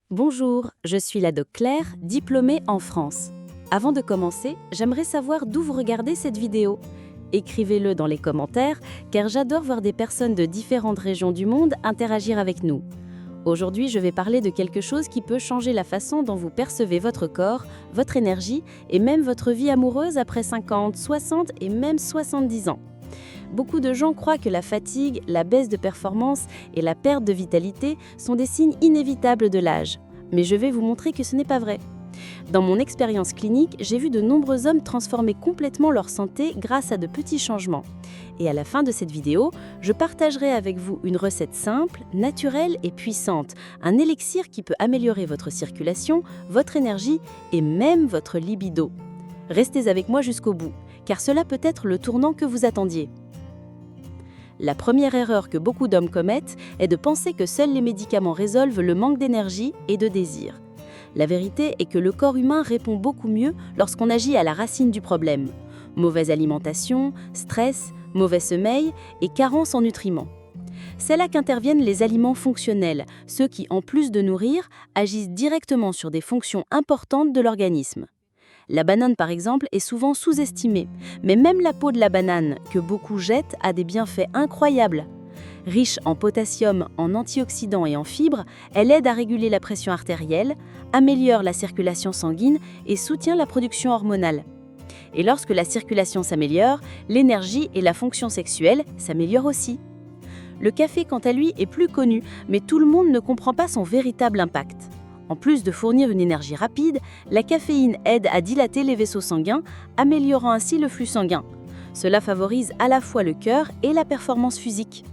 Bonjour, je suis la doc Claire, diplômée en France. Avant de commencer, j'aimerais savoir d'où vous regardez cette vidéo. Écrivez-le dans les commentaires, car j'adore voir des personnes de différentes régions du monde interagir avec nous. Aujourd'hui, je vais parler de quelque chose qui peut changer la façon dont vous percevez votre corps, votre énergie et même votre vie amoureuse après 50, 60 et même 70 ans. Beaucoup de gens croient que la fatigue, la baisse de performance et la perte de vitalité sont des signes inévitables de l'âge. Mais je vais vous montrer que ce n'est pas vrai. Dans mon expérience clinique, j'ai vu de nombreux hommes transformer complètement leur santé grâce à de petits changements. Et à la fin de cette vidéo, je partagerai avec vous une recette simple, naturelle et puissante, un élixir qui peut améliorer votre circulation, votre énergie et même votre libido. Restez avec moi jusqu'au bout, car cela peut être le tournant que vous attendiez. La première erreur que beaucoup d'hommes commettent est de penser que seuls les médicaments résolvent le manque d'énergie et de désir. La vérité est que le corps humain répond beaucoup mieux lorsqu'on agit à la racine du problème. Mauvaise alimentation, stress, mauvais sommeil et carence en nutriments. C'est là qu'interviennent les aliments fonctionnels, ceux qui, en plus de nourrir, agissent directement sur des fonctions importantes de l'organisme. La banane, par exemple, est souvent sous-estimée, mais même la peau de la banane, que beaucoup jettent, a des bienfaits incroyables. Riche en potassium, en antioxydants et en fibres, elle aide à réguler la pression artérielle, améliore la circulation sanguine et soutient la production hormonale. Et lorsque la circulation s'améliore, l'énergie et la fonction sexuelle s'améliorent aussi. Le café, quant à lui, est plus connu, mais tout le monde ne comprend pas son véritable impact. En plus de fournir une énergie rapide, la caféine aide à dilater les vaisseaux sanguins, améliorant ainsi le flux sanguin. Cela favorise à la fois le cœur et la performance physique.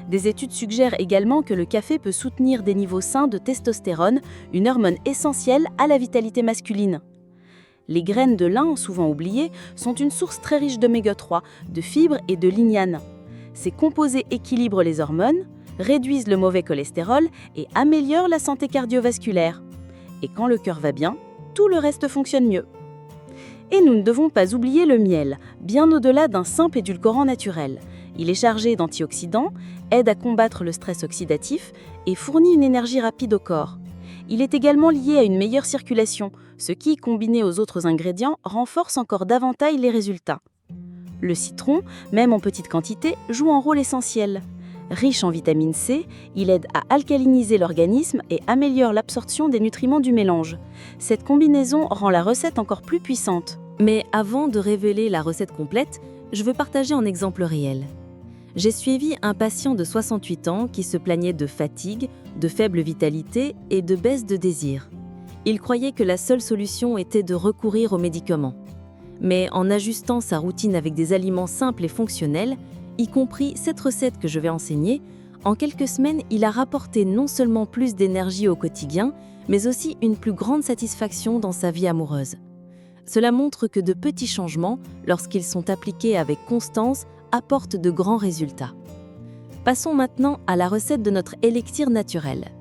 Des études suggèrent également que le café peut soutenir des niveaux sains de testostérone, une hormone essentielle à la vitalité masculine. Les graines de lin, souvent oubliées, sont une source très riche d'oméga 3, de fibres et de lignane. Ces composés équilibrent les hormones, réduisent le mauvais cholestérol et améliorent la santé cardiovasculaire. Et quand le cœur va bien, tout le reste fonctionne mieux. Et nous ne devons pas oublier le miel, bien au-delà d'un simple édulcorant naturel. Il est chargé d'antioxydants, aide à combattre le stress oxydatif et fournit une énergie rapide au corps. Il est également lié à une meilleure circulation, ce qui, combiné aux autres ingrédients, renforce encore davantage les résultats. Le citron, même en petite quantité, joue un rôle essentiel. Riche en vitamine C, il aide à alcaliniser l'organisme et améliore l'absorption des nutriments du mélange. Cette combinaison rend la recette encore plus puissante. Mais avant de révéler la recette complète, je veux partager un exemple réel. J'ai suivi un patient de 68 ans qui se plaignait de fatigue, de faible vitalité et de baisse de désir. Il croyait que la seule solution était de recourir aux médicaments. Mais en ajustant sa routine avec des aliments simples et fonctionnels, y compris cette recette que je vais enseigner, en quelques semaines, il a rapporté non seulement plus d'énergie au quotidien, mais aussi une plus grande satisfaction dans sa vie amoureuse. Cela montre que de petits changements, lorsqu'ils sont appliqués avec constance, apportent de grands résultats. Passons maintenant à la recette de notre élixir naturel.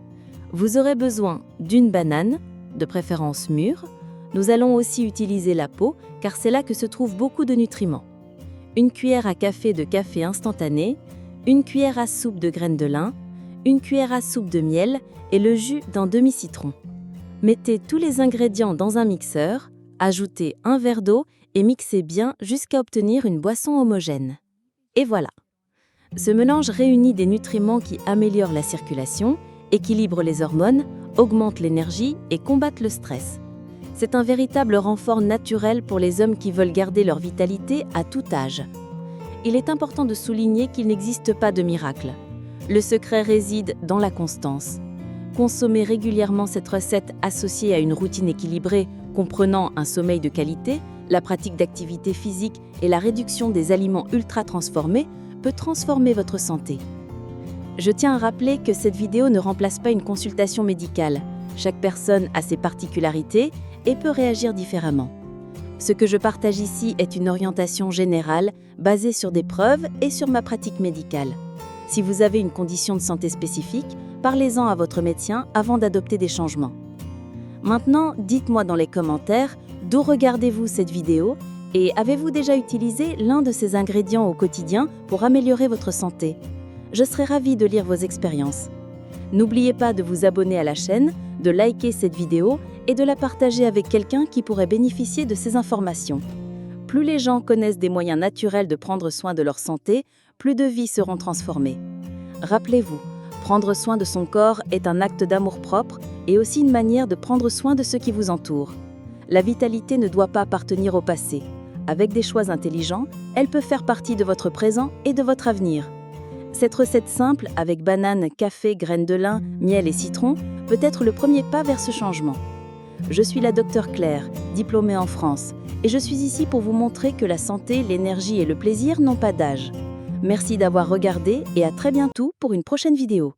Vous aurez besoin d'une banane, de préférence mûre. Nous allons aussi utiliser la peau, car c'est là que se trouvent beaucoup de nutriments. Une cuillère à café de café instantané, une cuillère à soupe de graines de lin, une cuillère à soupe de miel et le jus d'un demi-citron. Mettez tous les ingrédients dans un mixeur, ajoutez un verre d'eau et mixez bien jusqu'à obtenir une boisson homogène. Et voilà! Ce mélange réunit des nutriments qui améliorent la circulation, équilibrent les hormones, augmentent l'énergie et combattent le stress. C'est un véritable renfort naturel pour les hommes qui veulent garder leur vitalité à tout âge. Il est important de souligner qu'il n'existe pas de miracle. Le secret réside dans la constance. Consommez régulièrement cette recette associée à une routine équilibrée comprenant un sommeil de qualité, la pratique d'activité physique et la réduction des aliments ultra transformés peut transformer votre santé. Je tiens à rappeler que cette vidéo ne remplace pas une consultation médicale. Chaque personne a ses particularités et peut réagir différemment. Ce que je partage ici est une orientation générale basée sur des preuves et sur ma pratique médicale. Si vous avez une condition de santé spécifique, parlez-en à votre médecin avant d'adopter des changements. Maintenant, dites-moi dans les commentaires d'où regardez-vous cette vidéo et avez-vous déjà utilisé l'un de ces ingrédients au quotidien pour améliorer votre santé ? Je serai ravie de lire vos expériences. N'oubliez pas de vous abonner à la chaîne, de liker cette vidéo et de la partager avec quelqu'un qui pourrait bénéficier de ces informations. Plus les gens connaissent des moyens naturels de prendre soin de leur santé, plus de vies seront transformées. Rappelez-vous, prendre soin de son corps est un acte d'amour-propre et aussi une manière de prendre soin de ceux qui vous entourent. La vitalité ne doit pas appartenir au passé. Avec des choix intelligents, elle peut faire partie de votre présent et de votre avenir. Cette recette simple, avec bananes, café, graines de lin, miel et citron, peut être le premier pas vers ce changement. Je suis la Dr Claire, diplômée en France, et je suis ici pour vous montrer que la santé, l'énergie et le plaisir n'ont pas d'âge. Merci d'avoir regardé et à très bientôt pour une prochaine vidéo.